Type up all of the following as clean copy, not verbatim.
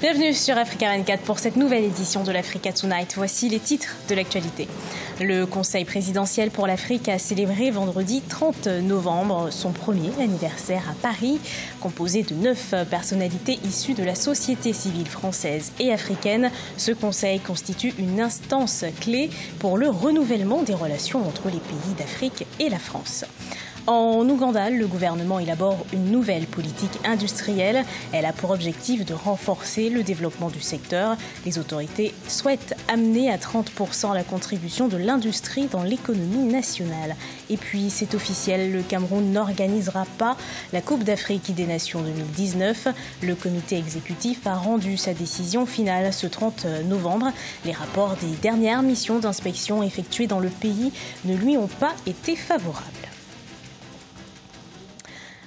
Bienvenue sur Africa 24 pour cette nouvelle édition de l'Africa Tonight. Voici les titres de l'actualité. Le Conseil présidentiel pour l'Afrique a célébré vendredi 30 novembre son premier anniversaire à Paris. Composé de 9 personnalités issues de la société civile française et africaine, ce conseil constitue une instance clé pour le renouvellement des relations entre les pays d'Afrique et la France. En Ouganda, le gouvernement élabore une nouvelle politique industrielle. Elle a pour objectif de renforcer le développement du secteur. Les autorités souhaitent amener à 30% la contribution de l'industrie dans l'économie nationale. Et puis, c'est officiel, le Cameroun n'organisera pas la Coupe d'Afrique des Nations 2019. Le comité exécutif a rendu sa décision finale ce 30 novembre. Les rapports des dernières missions d'inspection effectuées dans le pays ne lui ont pas été favorables.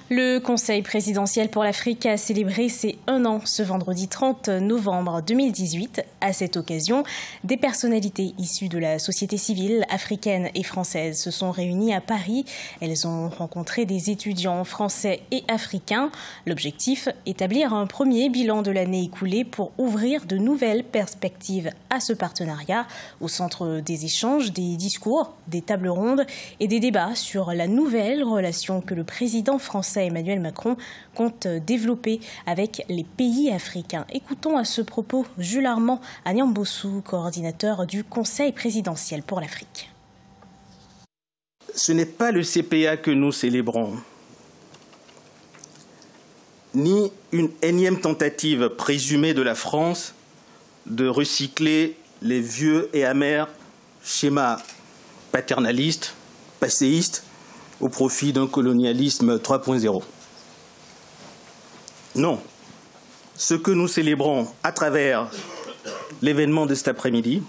Le Conseil présidentiel pour l'Afrique a célébré ses 1 an ce vendredi 30 novembre 2018. À cette occasion, des personnalités issues de la société civile africaine et française se sont réunies à Paris. Elles ont rencontré des étudiants français et africains. L'objectif, établir un premier bilan de l'année écoulée pour ouvrir de nouvelles perspectives à ce partenariat. Au centre des échanges, des discours, des tables rondes et des débats sur la nouvelle relation que le président français Emmanuel Macron compte développer avec les pays africains. Écoutons à ce propos Jules Armand Agnambossou, coordinateur du Conseil présidentiel pour l'Afrique. Ce n'est pas le CPA que nous célébrons, ni une énième tentative présumée de la France de recycler les vieux et amers schémas paternalistes, passéistes, au profit d'un colonialisme 3.0. Non, ce que nous célébrons à travers l'événement de cet après-midi,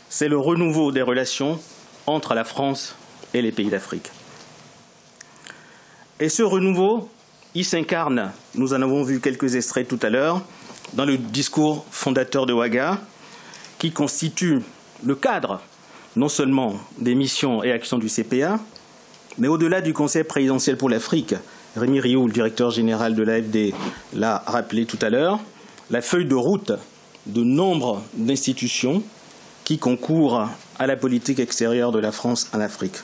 c'est le renouveau des relations entre la France et les pays d'Afrique. Et ce renouveau, il s'incarne, nous en avons vu quelques extraits tout à l'heure, dans le discours fondateur de Ouaga, qui constitue le cadre non seulement des missions et actions du CPA, mais au-delà du Conseil présidentiel pour l'Afrique, Rémi Rioux, le directeur général de l'AFD, l'a rappelé tout à l'heure, la feuille de route de nombre d'institutions qui concourent à la politique extérieure de la France en Afrique.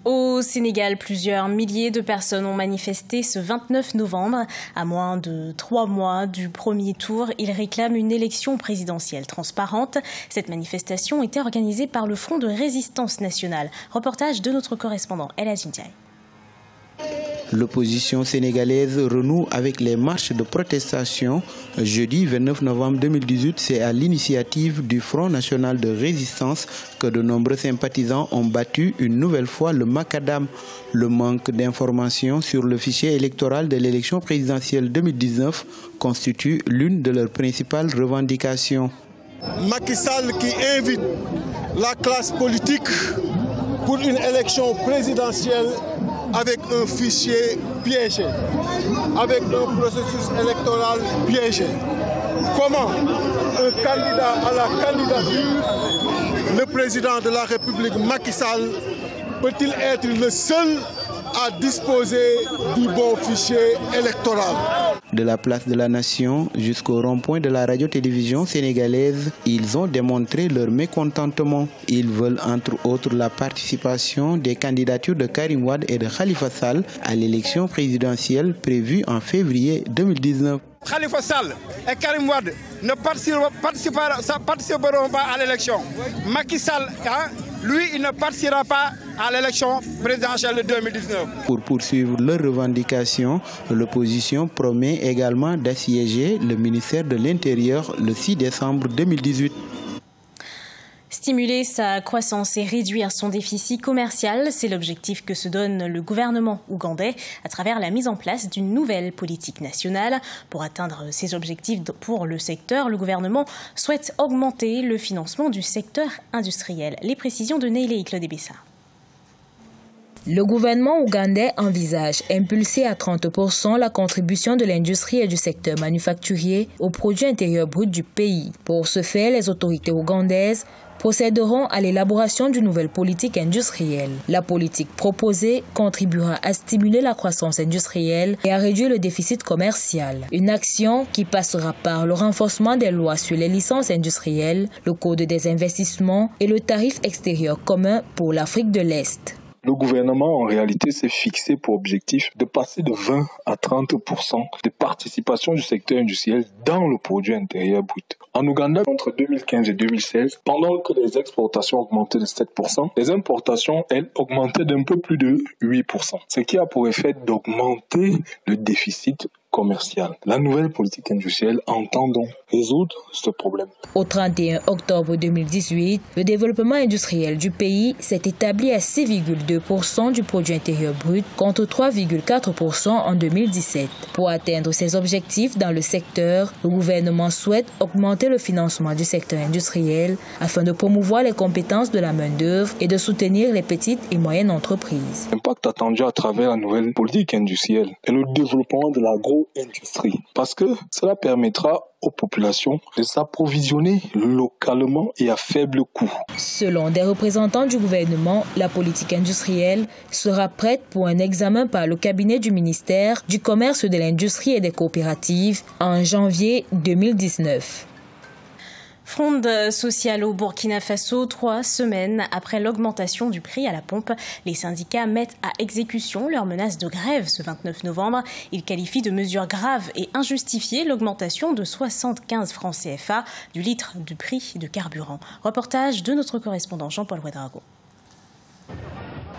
Au Sénégal, plusieurs milliers de personnes ont manifesté ce 29 novembre. À moins de 3 mois du premier tour, ils réclament une élection présidentielle transparente. Cette manifestation était organisée par le Front de résistance nationale. Reportage de notre correspondant El Hadji Ndiaye. L'opposition sénégalaise renoue avec les marches de protestation. Jeudi 29 novembre 2018, c'est à l'initiative du Front national de résistance que de nombreux sympathisants ont battu une nouvelle fois le macadam. Le manque d'informations sur le fichier électoral de l'élection présidentielle 2019 constitue l'une de leurs principales revendications. Macky Sall qui invite la classe politique pour une élection présidentielle avec un fichier piégé, avec un processus électoral piégé. Comment un candidat à la candidature, le président de la République Macky Sall, peut-il être le seul à disposer du bon fichier électoral? De la place de la Nation jusqu'au rond-point de la radio-télévision sénégalaise, ils ont démontré leur mécontentement. Ils veulent entre autres la participation des candidatures de Karim Wade et de Khalifa Sall à l'élection présidentielle prévue en février 2019. Khalifa Sall et Karim Wade ne participeront pas à l'élection. Macky Sall, lui, il ne participera pas à l'élection présidentielle de 2019. Pour poursuivre leurs revendications, l'opposition promet également d'assiéger le ministère de l'Intérieur le 6 décembre 2018. Stimuler sa croissance et réduire son déficit commercial, c'est l'objectif que se donne le gouvernement ougandais à travers la mise en place d'une nouvelle politique nationale. Pour atteindre ces objectifs pour le secteur, le gouvernement souhaite augmenter le financement du secteur industriel. Les précisions de Neile Claude Bessa. Le gouvernement ougandais envisage impulser à 30% la contribution de l'industrie et du secteur manufacturier au produit intérieur brut du pays. Pour ce faire, les autorités ougandaises procéderont à l'élaboration d'une nouvelle politique industrielle. La politique proposée contribuera à stimuler la croissance industrielle et à réduire le déficit commercial. Une action qui passera par le renforcement des lois sur les licences industrielles, le code des investissements et le tarif extérieur commun pour l'Afrique de l'Est. Le gouvernement, en réalité, s'est fixé pour objectif de passer de 20 à 30% de participation du secteur industriel dans le produit intérieur brut. En Ouganda, entre 2015 et 2016, pendant que les exportations augmentaient de 7%, les importations, elles, augmentaient d'un peu plus de 8%, ce qui a pour effet d'augmenter le déficit commercial. La nouvelle politique industrielle entend donc résoudre ce problème. Au 31 octobre 2018, le développement industriel du pays s'est établi à 6,2% du produit intérieur brut contre 3,4% en 2017. Pour atteindre ces objectifs dans le secteur, le gouvernement souhaite augmenter le financement du secteur industriel afin de promouvoir les compétences de la main-d'œuvre et de soutenir les petites et moyennes entreprises. L'impact attendu à travers la nouvelle politique industrielle est le développement de l'agro-industrie, parce que cela permettra aux populations de s'approvisionner localement et à faible coût. Selon des représentants du gouvernement, la politique industrielle sera prête pour un examen par le cabinet du ministère du Commerce, de l'Industrie et des Coopératives en janvier 2019. Fronde sociale au Burkina Faso, 3 semaines après l'augmentation du prix à la pompe. Les syndicats mettent à exécution leur menace de grève ce 29 novembre. Ils qualifient de mesure grave et injustifiée l'augmentation de 75 francs CFA du litre du prix de carburant. Reportage de notre correspondant Jean-Paul Ouedraogo.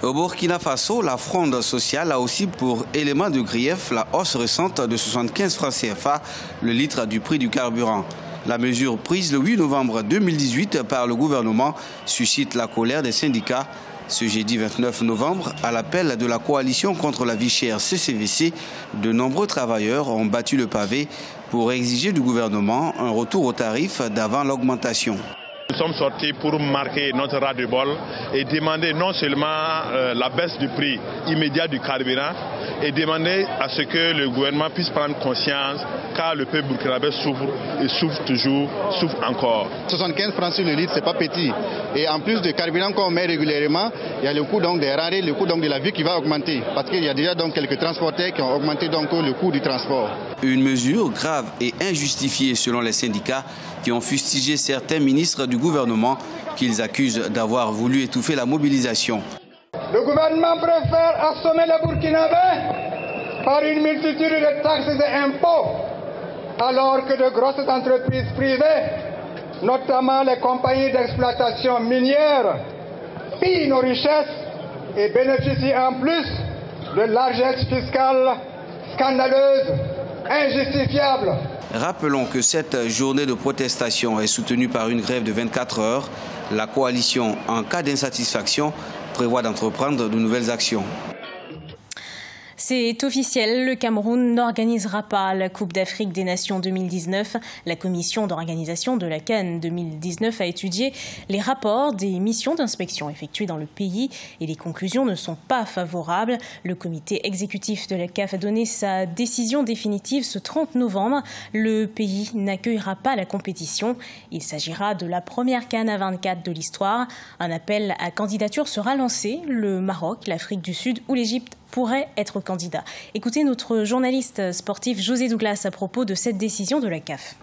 Au Burkina Faso, la Fronde sociale a aussi pour élément de grief la hausse récente de 75 francs CFA le litre du prix du carburant. La mesure prise le 8 novembre 2018 par le gouvernement suscite la colère des syndicats. Ce jeudi 29 novembre, à l'appel de la coalition contre la vie chère CCVC, de nombreux travailleurs ont battu le pavé pour exiger du gouvernement un retour aux tarifs d'avant l'augmentation. Nous sommes sortis pour marquer notre ras-le-bol et demander non seulement la baisse du prix immédiat du carburant, et demander à ce que le gouvernement puisse prendre conscience car le peuple burkinabé souffre et souffre toujours, souffre encore. 75 francs sur le litre, c'est pas petit. Et en plus de carburant qu'on met régulièrement, il y a le coût donc des rarés, le coût donc de la vie qui va augmenter. Parce qu'il y a déjà donc quelques transporteurs qui ont augmenté donc le coût du transport. Une mesure grave et injustifiée selon les syndicats qui ont fustigé certains ministres du gouvernement qu'ils accusent d'avoir voulu étouffer la mobilisation. Le gouvernement préfère assommer les Burkinabés par une multitude de taxes et d'impôts, alors que de grosses entreprises privées, notamment les compagnies d'exploitation minière, pillent nos richesses et bénéficient en plus de largesses fiscales scandaleuses, injustifiables. Rappelons que cette journée de protestation est soutenue par une grève de 24 heures. La coalition, en cas d'insatisfaction, prévoit d'entreprendre de nouvelles actions. C'est officiel, le Cameroun n'organisera pas la Coupe d'Afrique des Nations 2019. La commission d'organisation de la CAN 2019 a étudié les rapports des missions d'inspection effectuées dans le pays et les conclusions ne sont pas favorables. Le comité exécutif de la CAF a donné sa décision définitive ce 30 novembre. Le pays n'accueillera pas la compétition. Il s'agira de la première CAN à 24 de l'histoire. Un appel à candidature sera lancé. Le Maroc, l'Afrique du Sud ou l'Égypte pourrait être candidat. Écoutez notre journaliste sportif José Douglas à propos de cette décision de la CAF.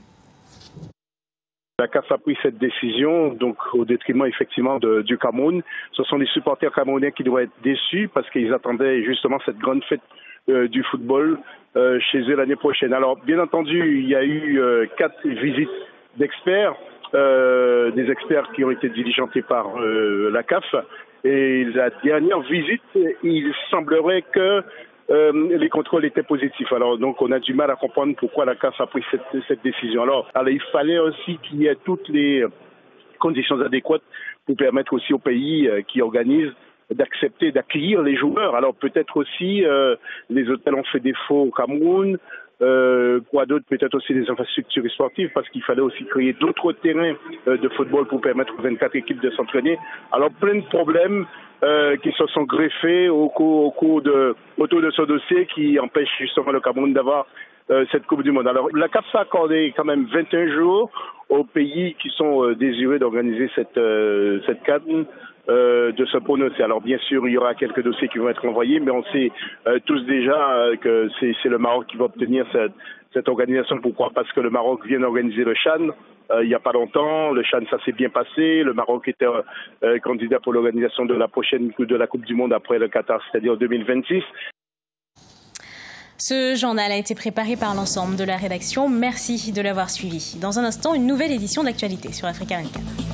La CAF a pris cette décision donc au détriment effectivement du Cameroun. Ce sont les supporters camerounais qui doivent être déçus parce qu'ils attendaient justement cette grande fête du football chez eux l'année prochaine. Alors bien entendu, il y a eu 4 visites d'experts, des experts qui ont été diligentés par la CAF. Et la dernière visite, il semblerait que les contrôles étaient positifs. Alors donc on a du mal à comprendre pourquoi la CAF a pris cette décision. Alors il fallait aussi qu'il y ait toutes les conditions adéquates pour permettre aussi aux pays qui organisent d'accepter d'accueillir les joueurs. Alors peut-être aussi les hôtels ont fait défaut au Cameroun. Quoi d'autre? Peut-être aussi des infrastructures sportives, parce qu'il fallait aussi créer d'autres terrains de football pour permettre aux 24 équipes de s'entraîner. Alors plein de problèmes qui se sont greffés autour de ce dossier qui empêche justement le Cameroun d'avoir cette Coupe du Monde. Alors la CAF a accordé quand même 21 jours aux pays qui sont désireux d'organiser cette CAN de se prononcer. Alors bien sûr, il y aura quelques dossiers qui vont être envoyés, mais on sait tous déjà que c'est le Maroc qui va obtenir cette organisation. Pourquoi? Parce que le Maroc vient d'organiser le CHAN il n'y a pas longtemps. Le CHAN, ça s'est bien passé. Le Maroc était candidat pour l'organisation de la Coupe du Monde après le Qatar, c'est-à-dire 2026. Ce journal a été préparé par l'ensemble de la rédaction. Merci de l'avoir suivi. Dans un instant, une nouvelle édition de l'actualité sur Africa 24.